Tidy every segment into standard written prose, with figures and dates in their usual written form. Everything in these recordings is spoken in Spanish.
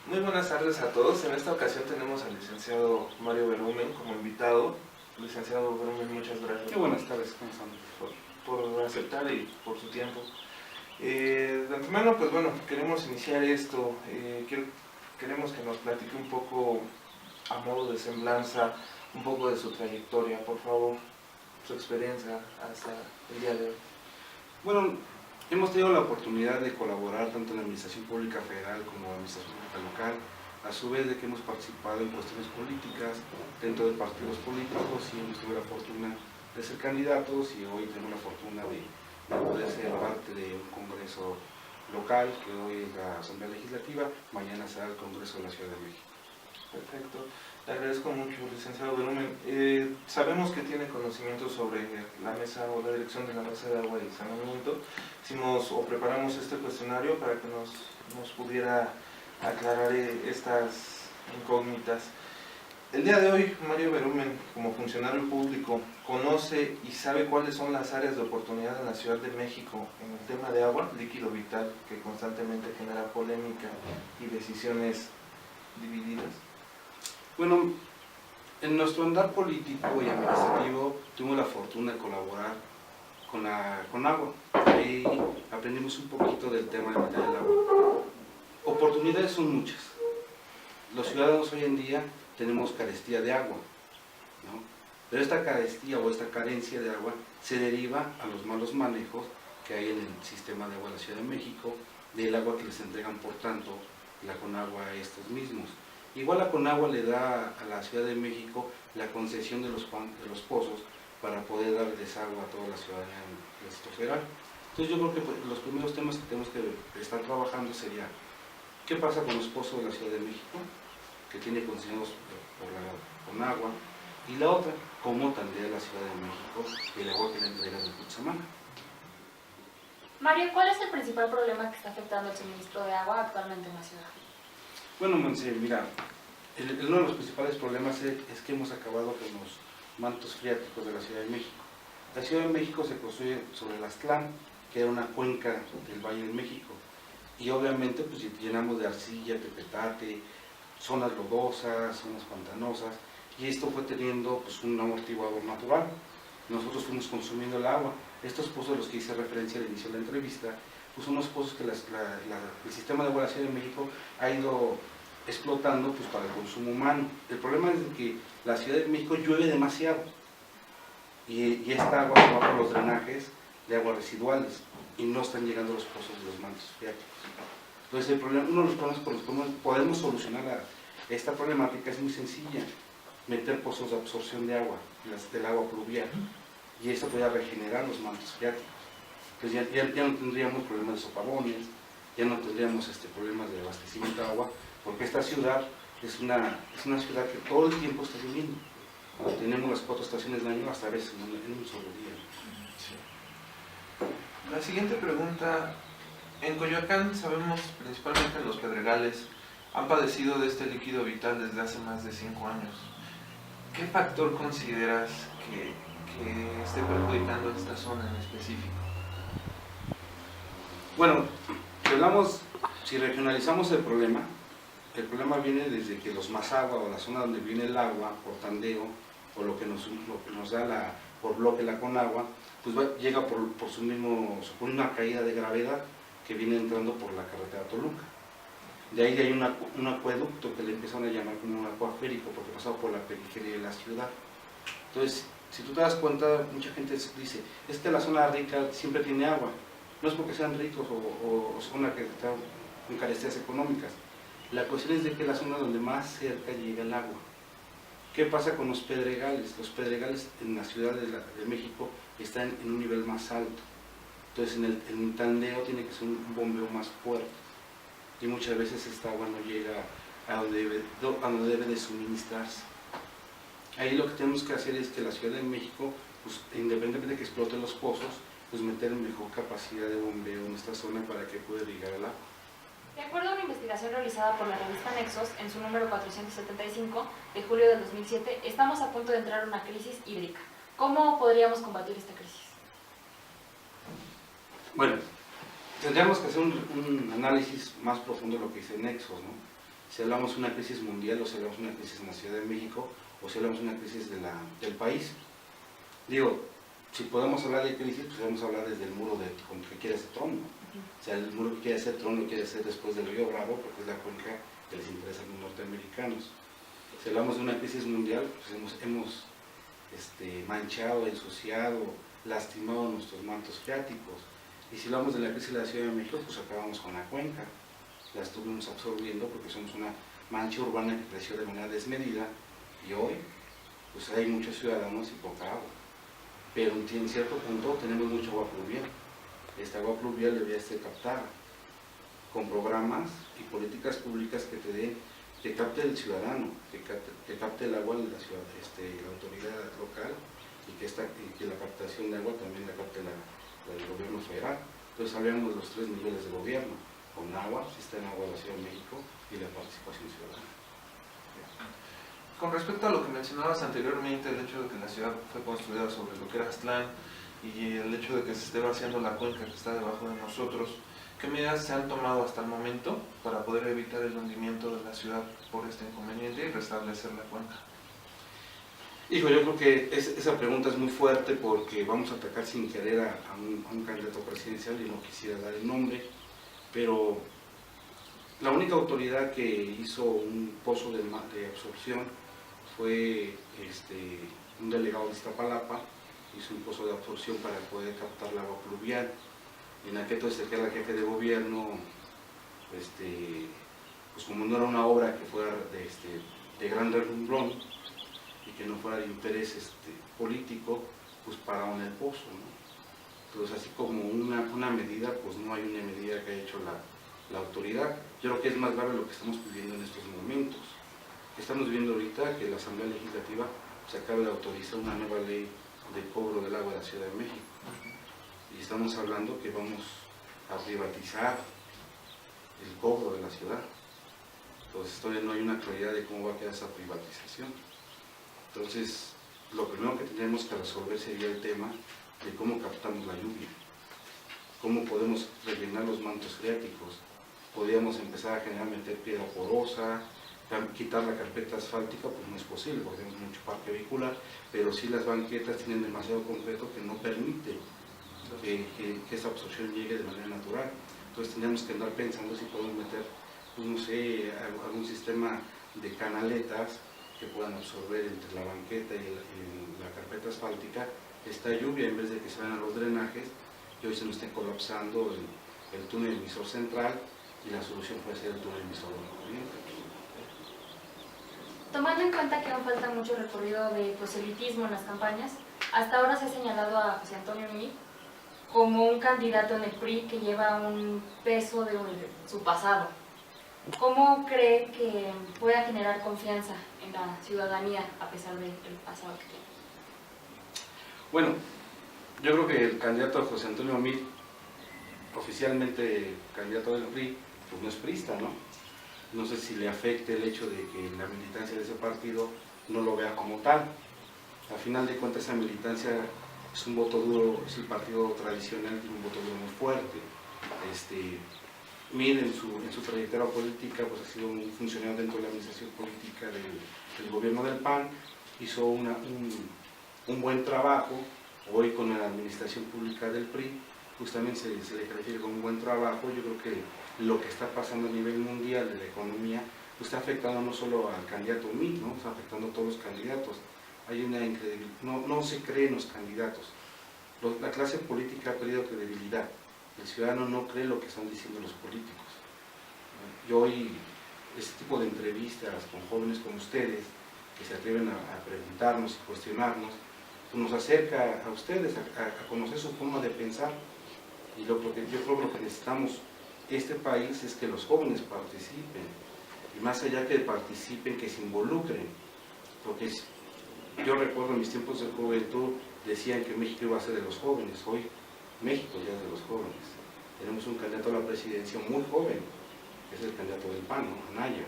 Muy buenas tardes a todos. En esta ocasión tenemos al licenciado Mario Berumen como invitado. Licenciado Berumen, muchas gracias. Muy buenas tardes, ¿cómo están? Por aceptar y por su tiempo. De antemano, pues bueno, queremos iniciar esto. Queremos que nos platique un poco, a modo de semblanza, un poco de su trayectoria, por favor, su experiencia hasta el día de hoy. Bueno, hemos tenido la oportunidad de colaborar tanto en la Administración Pública Federal como en la Administración Pública Local, a su vez de que hemos participado en cuestiones políticas dentro de partidos políticos y hemos tenido la fortuna de ser candidatos y hoy tenemos la fortuna de poder ser parte de un congreso local, que hoy es la Asamblea Legislativa, mañana será el Congreso de la Ciudad de México. Perfecto, le agradezco mucho, licenciado Berumen. Sabemos que tiene conocimiento sobre la mesa o la dirección de la mesa de agua y saneamiento. Hicimos o preparamos este cuestionario para que nos pudiera aclarar estas incógnitas. El día de hoy, Mario Berumen, como funcionario público, conoce y sabe cuáles son las áreas de oportunidad en la Ciudad de México en el tema de agua, líquido vital, que constantemente genera polémica y decisiones divididas. Bueno, en nuestro andar político y administrativo tuvimos la fortuna de colaborar con agua. Ahí aprendimos un poquito del tema del agua. Oportunidades son muchas. Los ciudadanos hoy en día tenemos carestía de agua, ¿no? Pero esta carestía o esta carencia de agua se deriva a los malos manejos que hay en el sistema de agua de la Ciudad de México, del agua que les entregan por tanto la Conagua a estos mismos. Igual la Conagua le da a la Ciudad de México la concesión de los pozos para poder dar desagüe a toda la ciudadanía del Distrito Federal. Entonces yo creo que los primeros temas que tenemos que estar trabajando sería ¿qué pasa con los pozos de la Ciudad de México, que tiene concesionados por la Conagua? Y la otra, ¿cómo tendría la Ciudad de México el agua que le entrega de Cutzamala? Mario, ¿cuál es el principal problema que está afectando el suministro de agua actualmente en la ciudad? Bueno, Monse, mira, uno de los principales problemas es que hemos acabado con los mantos freáticos de la Ciudad de México. La Ciudad de México se construye sobre el Aztlán, que era una cuenca del Valle de México, y obviamente pues llenamos de arcilla, de petate, zonas lodosas, zonas pantanosas, y esto fue teniendo pues un amortiguador natural. Nosotros fuimos consumiendo el agua. Estos pozos a los que hice referencia al inicio de la entrevista, pues son los pozos que el sistema de agua de la Ciudad de México ha ido explotando pues para el consumo humano. El problema es que la Ciudad de México llueve demasiado y esta agua se va por los drenajes de aguas residuales y no están llegando los pozos de los mantos freáticos. Entonces uno de los problemas por los que podemos solucionar esta problemática es muy sencilla: meter pozos de absorción de agua, del agua pluvial, y esto podría regenerar los mantos freáticos. Entonces ya no tendríamos problemas de socavones, ya no tendríamos problemas de abastecimiento de agua, porque esta ciudad es una ciudad que todo el tiempo está lloviendo. Tenemos las 4 estaciones del año, hasta a veces en un solo día. Sí. La siguiente pregunta: en Coyoacán sabemos, principalmente en los Pedregales, han padecido de este líquido vital desde hace más de 5 años. ¿Qué factor consideras que esté perjudicando esta zona en específico? Bueno, si regionalizamos el problema viene desde que los Mazahua, o la zona donde viene el agua por tandeo, o lo que nos da por bloque la Conagua, pues llega por una caída de gravedad que viene entrando por la carretera Toluca. De ahí hay un acueducto que le empezaron a llamar como un acuaférico, porque pasaba por la periferia de la ciudad. Entonces, si tú te das cuenta, mucha gente dice, es que la zona rica siempre tiene agua. No es porque sean ricos o zona que está con carencias económicas. La cuestión es de que es la zona donde más cerca llega el agua. ¿Qué pasa con los pedregales? Los pedregales en la Ciudad de México están en un nivel más alto. Entonces en el tandeo tiene que ser un bombeo más fuerte. Y muchas veces esta agua no llega a donde debe de suministrarse. Ahí lo que tenemos que hacer es que la Ciudad de México, pues, independientemente de que exploten los pozos, pues meter mejor capacidad de bombeo en esta zona para que pueda irrigar el agua. De acuerdo a una investigación realizada por la revista Nexos, en su número 475 de julio del 2007, estamos a punto de entrar en una crisis hídrica. ¿Cómo podríamos combatir esta crisis? Bueno, tendríamos que hacer un análisis más profundo de lo que dice Nexos, ¿no? si hablamos de una crisis mundial o si hablamos de una crisis en la Ciudad de México o si hablamos de una crisis del país. Digo, si podemos hablar de crisis, pues podemos hablar desde el muro que quiere hacer Trump. O sea, el muro que quiere hacer Trump lo quiere hacer después del Río Bravo, porque es la cuenca que les interesa a los norteamericanos. Si hablamos de una crisis mundial, pues hemos manchado, ensuciado, lastimado nuestros mantos freáticos. Y si hablamos de la crisis de la Ciudad de México, pues acabamos con la cuenca. La estuvimos absorbiendo porque somos una mancha urbana que creció de manera desmedida y hoy pues hay muchos ciudadanos y poca agua. Pero en cierto punto tenemos mucha agua pluvial. Esta agua pluvial debería ser captada con programas y políticas públicas que capte el ciudadano, que capte el agua de la ciudad, la autoridad local y que la captación de agua también la capte del gobierno federal. Entonces hablamos de los 3 niveles de gobierno, con agua, sistema de agua de la Ciudad de México y la participación ciudadana. Con respecto a lo que mencionabas anteriormente, el hecho de que la ciudad fue construida sobre lo que era Aztlán y el hecho de que se esté vaciando la cuenca que está debajo de nosotros, ¿qué medidas se han tomado hasta el momento para poder evitar el hundimiento de la ciudad por este inconveniente y restablecer la cuenca? Hijo, yo creo que esa pregunta es muy fuerte porque vamos a atacar sin querer a un candidato presidencial y no quisiera dar el nombre, pero la única autoridad que hizo un pozo de absorción fue un delegado de Iztapalapa, hizo un pozo de absorción para poder captar el agua pluvial. En aquel entonces que era el jefe de gobierno, pues como no era una obra que fuera de gran renglón y que no fuera de interés político, pues pararon el pozo, ¿no? Entonces así como una medida, pues no hay una medida que haya hecho la autoridad. Yo creo que es más grave lo que estamos viviendo en estos momentos. Estamos viviendo ahorita que la Asamblea Legislativa se acaba de autorizar una nueva ley de cobro del agua de la Ciudad de México. Y estamos hablando que vamos a privatizar el cobro de la ciudad. Entonces todavía no hay una claridad de cómo va a quedar esa privatización. Entonces, lo primero que tenemos que resolver sería el tema de cómo captamos la lluvia, cómo podemos rellenar los mantos freáticos. Podríamos empezar a meter piedra porosa, quitar la carpeta asfáltica, pues no es posible porque tenemos mucho parque vehicular, pero sí las banquetas tienen demasiado concreto que no permite que esa absorción llegue de manera natural. Entonces tendríamos que andar pensando si podemos meter, pues no sé, algún sistema de canaletas que puedan absorber entre la banqueta y la carpeta asfáltica esta lluvia, en vez de que se vayan a los drenajes y hoy se nos esté colapsando el túnel emisor central, y la solución puede ser el túnel emisor de corriente. Tomando en cuenta que aún falta mucho recorrido de proselitismo en las campañas, hasta ahora se ha señalado a José Antonio Meade como un candidato en el PRI que lleva un peso de su pasado. ¿Cómo cree que pueda generar confianza en la ciudadanía a pesar del pasado que tiene? Bueno, yo creo que el candidato José Antonio Meade, oficialmente candidato del PRI, pues no es priista, ¿no? No sé si le afecte el hecho de que la militancia de ese partido no lo vea como tal. Al final de cuentas, esa militancia es un voto duro, es el partido tradicional, tiene un voto duro muy fuerte. Meade en su trayectoria política pues ha sido un funcionario dentro de la administración política del gobierno del PAN, hizo un buen trabajo. Hoy con la administración pública del PRI justamente se le califica como un buen trabajo. Yo creo que lo que está pasando a nivel mundial de la economía pues está afectando no solo al candidato Meade, ¿no? Está afectando a todos los candidatos. Hay una incredibilidad, no se creen los candidatos. La clase política ha perdido credibilidad. El ciudadano no cree lo que están diciendo los políticos. Y hoy, este tipo de entrevistas con jóvenes como ustedes, que se atreven a preguntarnos y cuestionarnos, pues nos acerca a ustedes, a conocer su forma de pensar. Y yo creo que lo que necesitamos este país es que los jóvenes participen. Y más allá que participen, que se involucren. Porque yo recuerdo en mis tiempos de juventud, decían que México iba a ser de los jóvenes. Hoy México ya es de los jóvenes. Tenemos un candidato a la presidencia muy joven, que es el candidato del PAN, ¿no? Anaya.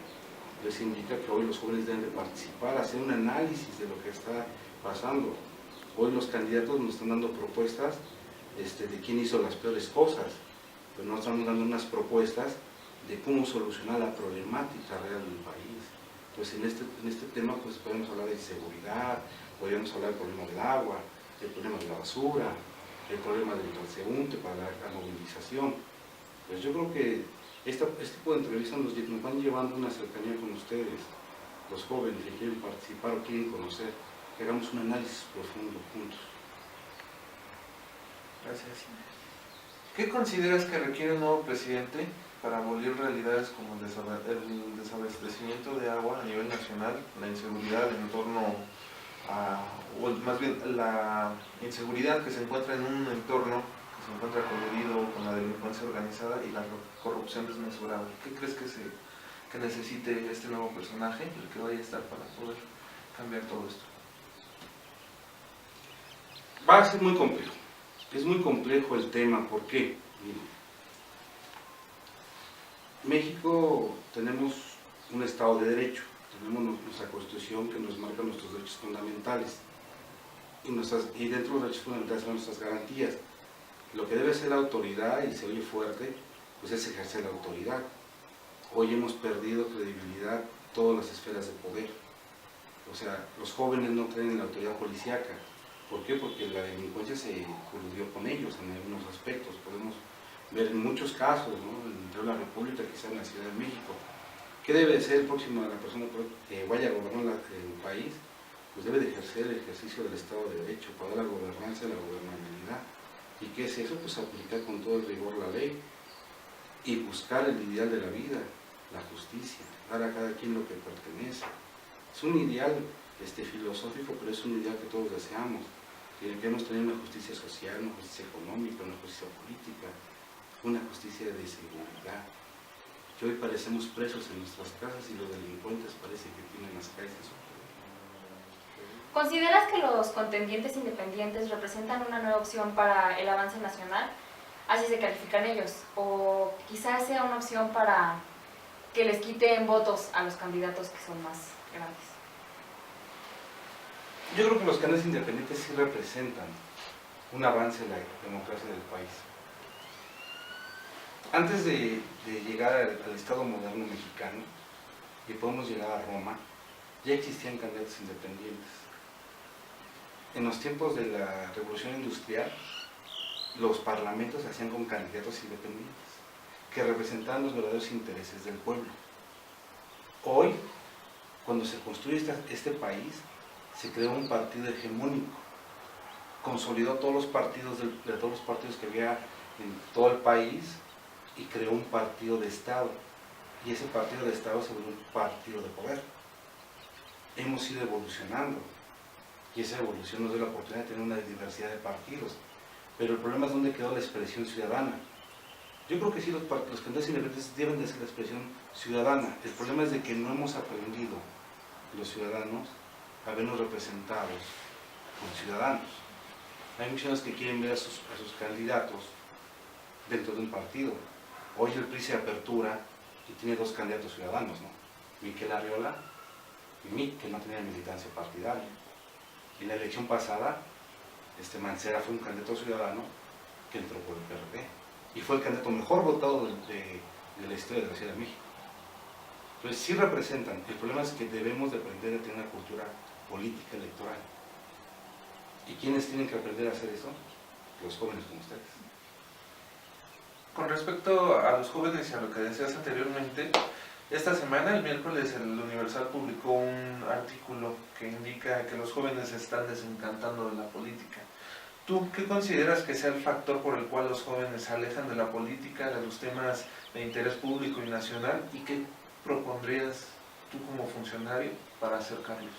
Eso indica que hoy los jóvenes deben de participar, hacer un análisis de lo que está pasando. Hoy los candidatos nos están dando propuestas de quién hizo las peores cosas, pero nos están dando unas propuestas de cómo solucionar la problemática real del país. Pues en este tema pues podemos hablar de inseguridad, podemos hablar del problema del agua, el problema de la basura, el problema del transeúnte para la movilización. Pues yo creo que este tipo de entrevistas nos van llevando una cercanía con ustedes, los jóvenes que quieren participar o quieren conocer, que hagamos un análisis profundo juntos. Gracias. ¿Qué consideras que requiere un nuevo presidente para abolir realidades como el desabastecimiento de agua a nivel nacional, la inseguridad en torno a, o más bien la inseguridad que se encuentra en un entorno que se encuentra coludido con la delincuencia organizada y la corrupción desmesurada? ¿Qué crees que necesite este nuevo personaje, el que vaya a estar para poder cambiar todo esto? Va a ser muy complejo. Es muy complejo el tema. ¿Por qué? Miren, México tenemos un Estado de Derecho, tenemos nuestra Constitución que nos marca nuestros derechos fundamentales y dentro de los derechos fundamentales son nuestras garantías. Lo que debe ser la autoridad, y se oye fuerte, pues es ejercer la autoridad. Hoy hemos perdido credibilidad todas las esferas de poder. O sea, los jóvenes no creen en la autoridad policíaca. ¿Por qué? Porque la delincuencia se coludió con ellos en algunos aspectos. Podemos ver en muchos casos, ¿no? Dentro de la República, quizá en la Ciudad de México. ¿Qué debe ser el próximo, la persona que vaya a gobernar el país? Pues debe de ejercer el ejercicio del Estado de Derecho, para la gobernanza y la gobernabilidad. ¿Y qué es eso? Pues aplicar con todo el rigor la ley y buscar el ideal de la vida, la justicia, dar a cada quien lo que pertenece. Es un ideal filosófico, pero es un ideal que todos deseamos. Queremos tener una justicia social, una justicia económica, una justicia política, una justicia de seguridad. Que hoy parecemos presos en nuestras casas y los delincuentes parece que tienen las calles de su poder. ¿Consideras que los contendientes independientes representan una nueva opción para el avance nacional? Así se califican ellos. ¿O quizás sea una opción para que les quiten votos a los candidatos que son más grandes? Yo creo que los candidatos independientes sí representan un avance en la democracia del país. Antes de llegar al Estado moderno mexicano, y podemos llegar a Roma, ya existían candidatos independientes. En los tiempos de la Revolución Industrial, los parlamentos se hacían con candidatos independientes, que representaban los verdaderos intereses del pueblo. Hoy, cuando se construye este país, se creó un partido hegemónico, consolidó todos los partidos de todos los partidos que había en todo el país y creó un partido de Estado. Y ese partido de Estado se volvió un partido de poder. Hemos ido evolucionando y esa evolución nos dio la oportunidad de tener una diversidad de partidos. Pero el problema es dónde quedó la expresión ciudadana. Yo creo que sí, los candidatos independientes deben de ser la expresión ciudadana. El problema es de que no hemos aprendido los ciudadanos a vernos representados por ciudadanos. Hay muchos que quieren ver a sus candidatos dentro de un partido. Hoy el PRI se apertura y tiene dos candidatos ciudadanos, ¿no? Miquel Arriola y Mick, que no tenía militancia partidaria. Y en la elección pasada, Mancera fue un candidato ciudadano que entró por el PRD y fue el candidato mejor votado de la historia de la Ciudad de México. Entonces sí representan. El problema es que debemos de aprender a tener una cultura política electoral. ¿Y quiénes tienen que aprender a hacer eso? Los jóvenes como ustedes. Con respecto a los jóvenes y a lo que decías anteriormente, esta semana, el miércoles, el Universal publicó un artículo que indica que los jóvenes se están desencantando de la política. ¿Tú qué consideras que sea el factor por el cual los jóvenes se alejan de la política, de los temas de interés público y nacional? ¿Y qué propondrías tú como funcionario para acercarlos?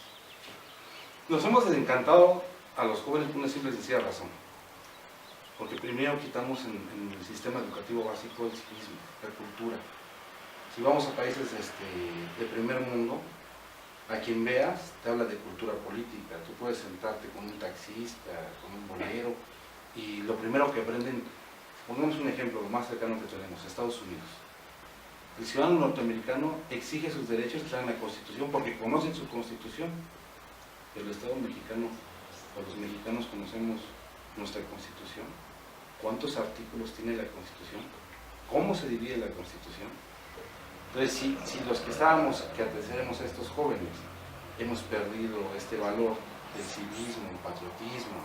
Nos hemos desencantado a los jóvenes por una simple y sencilla razón. Porque primero quitamos en el sistema educativo básico el civismo, la cultura. Si vamos a países de primer mundo, a quien veas te habla de cultura política. Tú puedes sentarte con un taxista, con un bolero, y lo primero que aprenden, pongamos un ejemplo, lo más cercano que tenemos, Estados Unidos. El ciudadano norteamericano exige sus derechos que están en la Constitución porque conocen su Constitución. Pero el Estado mexicano, o los mexicanos conocemos nuestra Constitución. ¿Cuántos artículos tiene la Constitución? ¿Cómo se divide la Constitución? Entonces, si los que antecedemos a estos jóvenes, hemos perdido este valor del civismo, el patriotismo,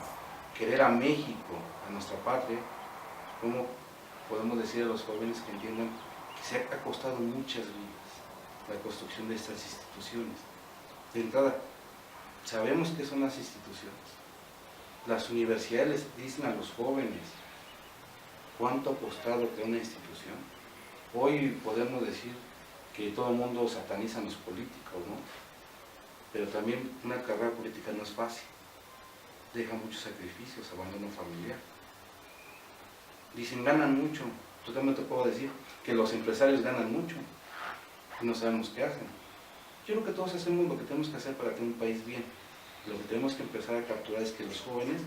querer a México, a nuestra patria, ¿cómo podemos decir a los jóvenes que entiendan que se ha costado muchas vidas la construcción de estas instituciones? De entrada, sabemos qué son las instituciones. Las universidades les dicen a los jóvenes cuánto ha costado crear una institución. Hoy podemos decir que todo el mundo sataniza a los políticos, ¿no? Pero también una carrera política no es fácil. Deja muchos sacrificios, abandono familiar. Dicen, ganan mucho. Yo también te puedo decir que los empresarios ganan mucho y no sabemos qué hacen. Yo creo que todos hacemos lo que tenemos que hacer para tener un país bien. Lo que tenemos que empezar a capturar es que los jóvenes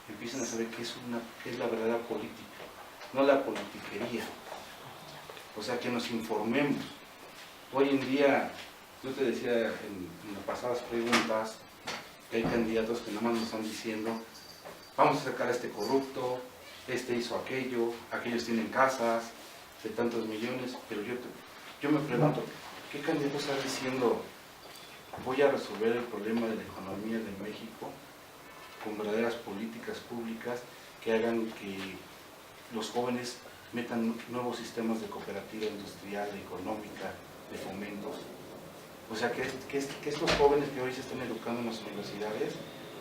empiecen a saber qué es la verdadera política, no la politiquería. O sea, que nos informemos. Hoy en día, yo te decía en las pasadas preguntas, que hay candidatos que nada más nos están diciendo, vamos a sacar a este corrupto, este hizo aquello, aquellos tienen casas de tantos millones, pero yo me pregunto, ¿qué candidato está diciendo, voy a resolver el problema de la economía de México con verdaderas políticas públicas que hagan que los jóvenes metan nuevos sistemas de cooperativa industrial, económica, de fomentos? O sea, que estos jóvenes que hoy se están educando en las universidades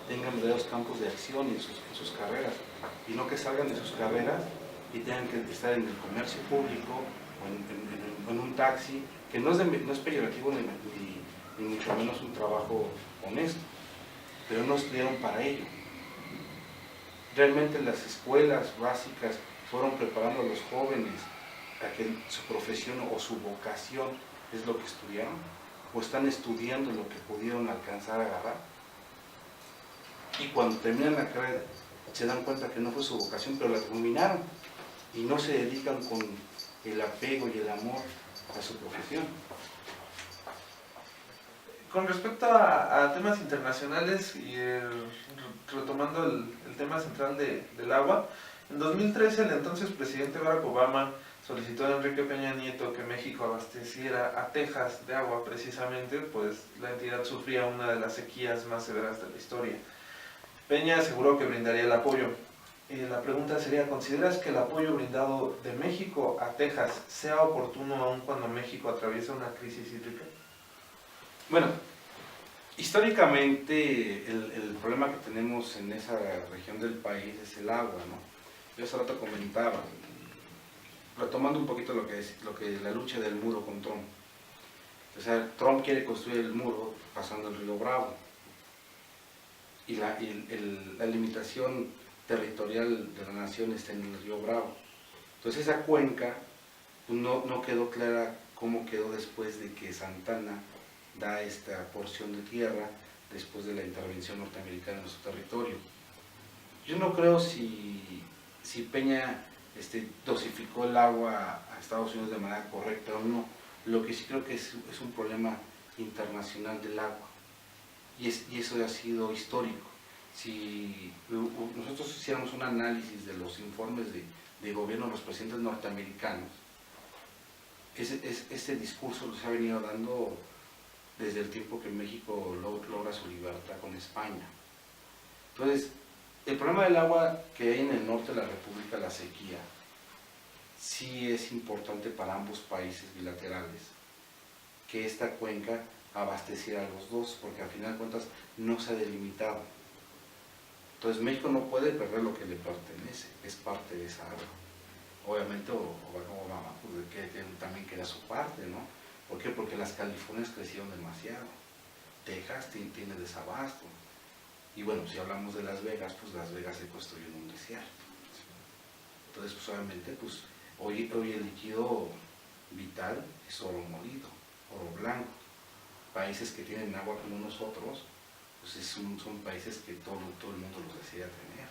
tengan verdaderos campos de acción en sus carreras, y no que salgan de sus carreras y tengan que estar en el comercio público o en un taxi, que no es peyorativo ni mucho menos un trabajo honesto, pero no estudiaron para ello. Realmente las escuelas básicas fueron preparando a los jóvenes a que su profesión o su vocación es lo que estudiaron, o están estudiando lo que pudieron alcanzar a agarrar, y cuando terminan la carrera se dan cuenta que no fue su vocación, pero la terminaron y no se dedican con el apego y el amor a su profesión. Con respecto a temas internacionales y retomando el tema central del agua, en 2013 el entonces presidente Barack Obama solicitó a Enrique Peña Nieto que México abasteciera a Texas de agua, precisamente, pues la entidad sufría una de las sequías más severas de la historia. Peña aseguró que brindaría el apoyo. La pregunta sería, ¿consideras que el apoyo brindado de México a Texas sea oportuno aun cuando México atraviesa una crisis hídrica? Bueno, históricamente el problema que tenemos en esa región del país es el agua, ¿no? Yo hace rato comentaba, retomando un poquito lo que la lucha del muro con Trump. O sea, Trump quiere construir el muro pasando el río Bravo, y la limitación territorial de la nación está en el río Bravo. Entonces esa cuenca no quedó clara cómo quedó después de que Santana da esta porción de tierra después de la intervención norteamericana en nuestro territorio. Yo no creo si Peña dosificó el agua a Estados Unidos de manera correcta o no. Lo que sí creo que es un problema internacional del agua, y eso ha sido histórico. Si nosotros hiciéramos un análisis de los informes de gobierno de los presidentes norteamericanos, ese discurso se ha venido dando desde el tiempo que México logra su libertad con España. Entonces, el problema del agua que hay en el norte de la República, la sequía, sí es importante para ambos países bilaterales que esta cuenca abasteciera a los dos, porque al final de cuentas no se ha delimitado. Entonces México no puede perder lo que le pertenece, es parte de esa agua. Obviamente Obama pues, que también queda su parte, ¿no? ¿Por qué? Porque las Californias crecieron demasiado, Texas tiene desabasto, y bueno, si hablamos de Las Vegas, pues Las Vegas se construyó en un desierto. Entonces pues obviamente pues hoy el líquido vital es oro molido, oro blanco. Países que tienen agua como nosotros, pues son países que todo el mundo los desea tener.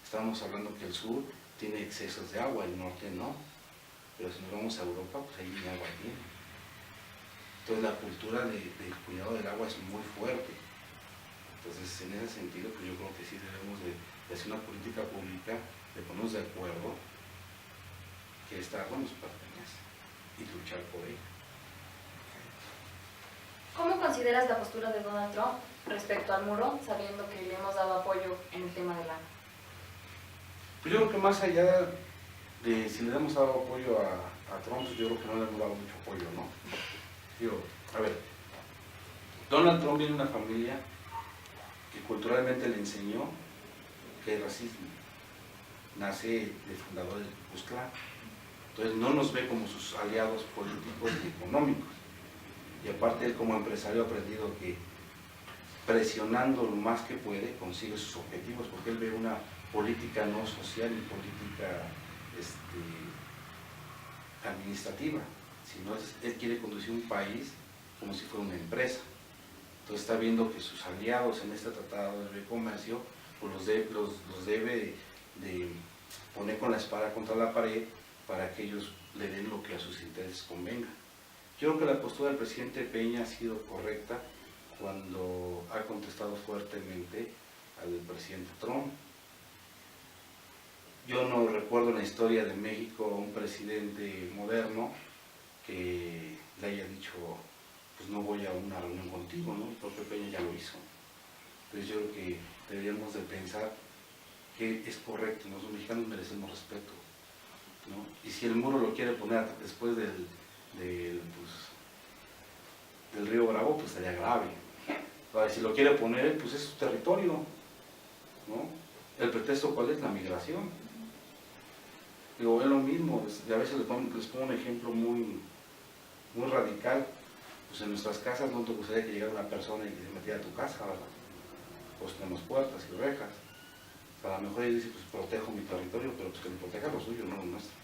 Estamos hablando que el sur tiene excesos de agua, el norte no, pero si nos vamos a Europa, pues ahí ni agua tiene. Entonces la cultura del cuidado del agua es muy fuerte. Entonces en ese sentido, pues yo creo que sí debemos de hacer una política pública, de ponernos de acuerdo que esta agua nos pertenece y luchar por ella. ¿Cómo consideras la postura de Donald Trump respecto al muro, sabiendo que le hemos dado apoyo en el tema del agua? Pues yo creo que más allá de si le hemos dado apoyo a Trump, pues yo creo que no le hemos dado mucho apoyo, ¿no? Digo, a ver, Donald Trump viene de una familia que culturalmente le enseñó que es racismo. Nace de fundador del Ku Klux Klan. Entonces no nos ve como sus aliados políticos y económicos. Y aparte él como empresario ha aprendido que presionando lo más que puede consigue sus objetivos, porque él ve una política no social ni política administrativa, sino él quiere conducir un país como si fuera una empresa. Entonces está viendo que sus aliados en este tratado de libre comercio pues los debe de poner con la espada contra la pared para que ellos le den lo que a sus intereses convenga. Yo creo que la postura del presidente Peña ha sido correcta cuando ha contestado fuertemente al presidente Trump. Yo no recuerdo en la historia de México un presidente moderno que le haya dicho, pues no voy a una reunión contigo, ¿no? El propio Peña ya lo hizo. Entonces yo creo que deberíamos de pensar que es correcto, los mexicanos merecemos respeto, ¿no? Y si el muro lo quiere poner después del río Bravo, pues sería grave. Ahora, si lo quiere poner, pues es su territorio, ¿no? El pretexto, ¿cuál es? La migración. Digo, es lo mismo, a veces les pongo un ejemplo muy radical. Pues en nuestras casas no te gustaría que llegara una persona y que se metiera a tu casa, ¿verdad? Pues tenemos puertas y rejas. O sea, a lo mejor ella dice, pues protejo mi territorio, pero pues que me proteja lo suyo, no lo nuestro.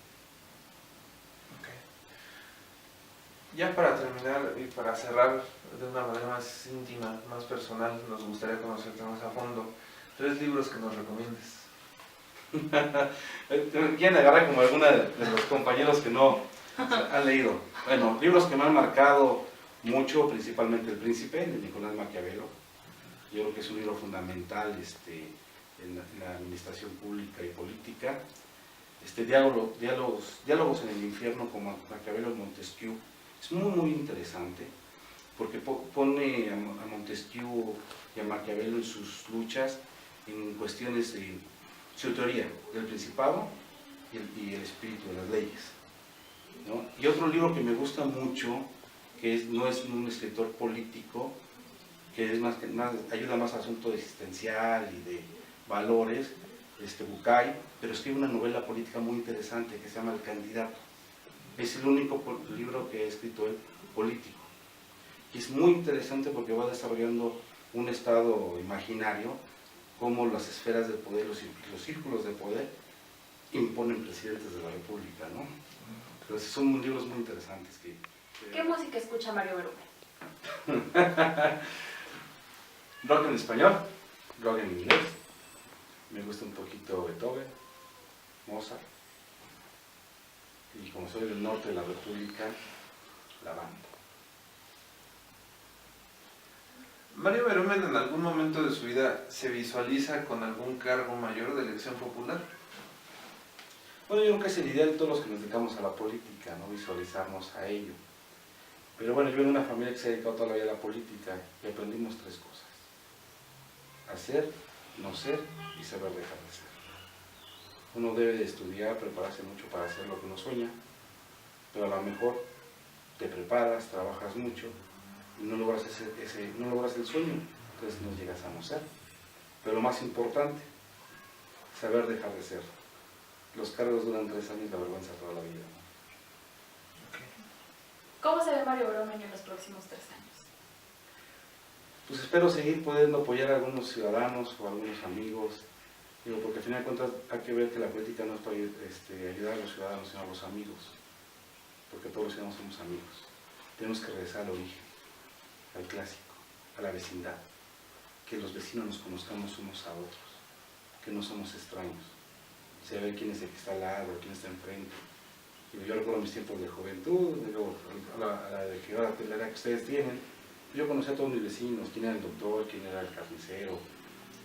Ya para terminar y para cerrar de una manera más íntima, más personal, nos gustaría conocerte más a fondo. 3 libros que nos recomiendes. ¿Quién agarra como alguna de los compañeros que no han leído? Bueno, libros que me han marcado mucho, principalmente El Príncipe, de Nicolás Maquiavelo. Yo creo que es un libro fundamental en la administración pública y política. Diálogos en el infierno, como Maquiavelo y Montesquieu. Es muy interesante, porque pone a Montesquieu y a Maquiavelo en sus luchas, en cuestiones de su teoría del Principado y el espíritu de las leyes, ¿no? Y otro libro que me gusta mucho, que no es un escritor político, que es ayuda más a asunto existencial y de valores, Bucay, pero escribe una novela política muy interesante que se llama El Candidato. Es el único libro que ha escrito él político. Y es muy interesante porque va desarrollando un estado imaginario, cómo las esferas del poder, los círculos de poder, imponen presidentes de la República, ¿no? Entonces son libros muy interesantes. ¿Qué música escucha Mario Berumen? Rock en español, rock en inglés. Me gusta un poquito Beethoven, Mozart. Y como soy del norte de la República, la banda. ¿Mario Berumen en algún momento de su vida se visualiza con algún cargo mayor de elección popular? Bueno, yo creo que es el ideal de todos los que nos dedicamos a la política, ¿no? Visualizarnos a ello. Pero bueno, yo vengo de una familia que se ha dedicado toda la vida a la política y aprendimos 3 cosas. Hacer, no ser y saber dejar de ser. Uno debe de estudiar, prepararse mucho para hacer lo que uno sueña, pero a lo mejor te preparas, trabajas mucho y no logras el sueño, entonces no llegas a no ser. Pero lo más importante, saber dejar de ser. Los cargos duran 3 años, la vergüenza toda la vida. ¿Cómo se ve Mario Berumen en los próximos 3 años? Pues espero seguir pudiendo apoyar a algunos ciudadanos o a algunos amigos, porque al final de cuentas hay que ver que la política no es para ayudar a los ciudadanos, sino a los amigos, porque todos los ciudadanos somos amigos. Tenemos que regresar al origen, al clásico, a la vecindad, que los vecinos nos conozcamos unos a otros, que no somos extraños, saber quién es el que está al lado, quién está enfrente. Yo recuerdo mis tiempos de juventud, a la edad que ustedes tienen, yo conocía a todos mis vecinos, quién era el doctor, quién era el carnicero,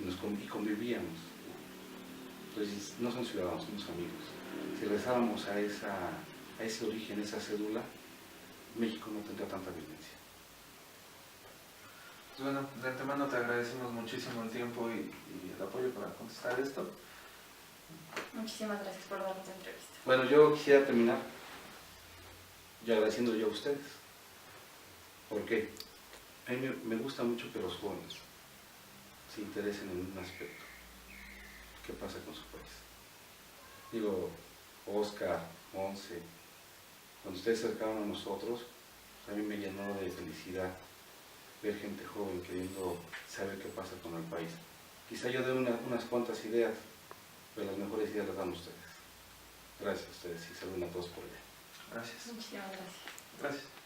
y convivíamos. Entonces, no son ciudadanos, somos amigos. Si regresáramos a ese origen, esa cédula, México no tendría tanta violencia. Pues bueno, de antemano te agradecemos muchísimo el tiempo y el apoyo para contestar esto. Muchísimas gracias por darnos la entrevista. Bueno, yo quisiera terminar ya agradeciendo yo a ustedes. ¿Por qué? A mí me gusta mucho que los jóvenes se interesen en un aspecto. ¿Qué pasa con su país? Digo, Oscar, Monse, cuando ustedes se acercaron a nosotros, a mí me llenó de felicidad ver gente joven queriendo saber qué pasa con el país. Quizá yo dé unas cuantas ideas, pero las mejores ideas las dan ustedes. Gracias a ustedes y saluden a todos por ello. Gracias. Muchísimas gracias. Gracias.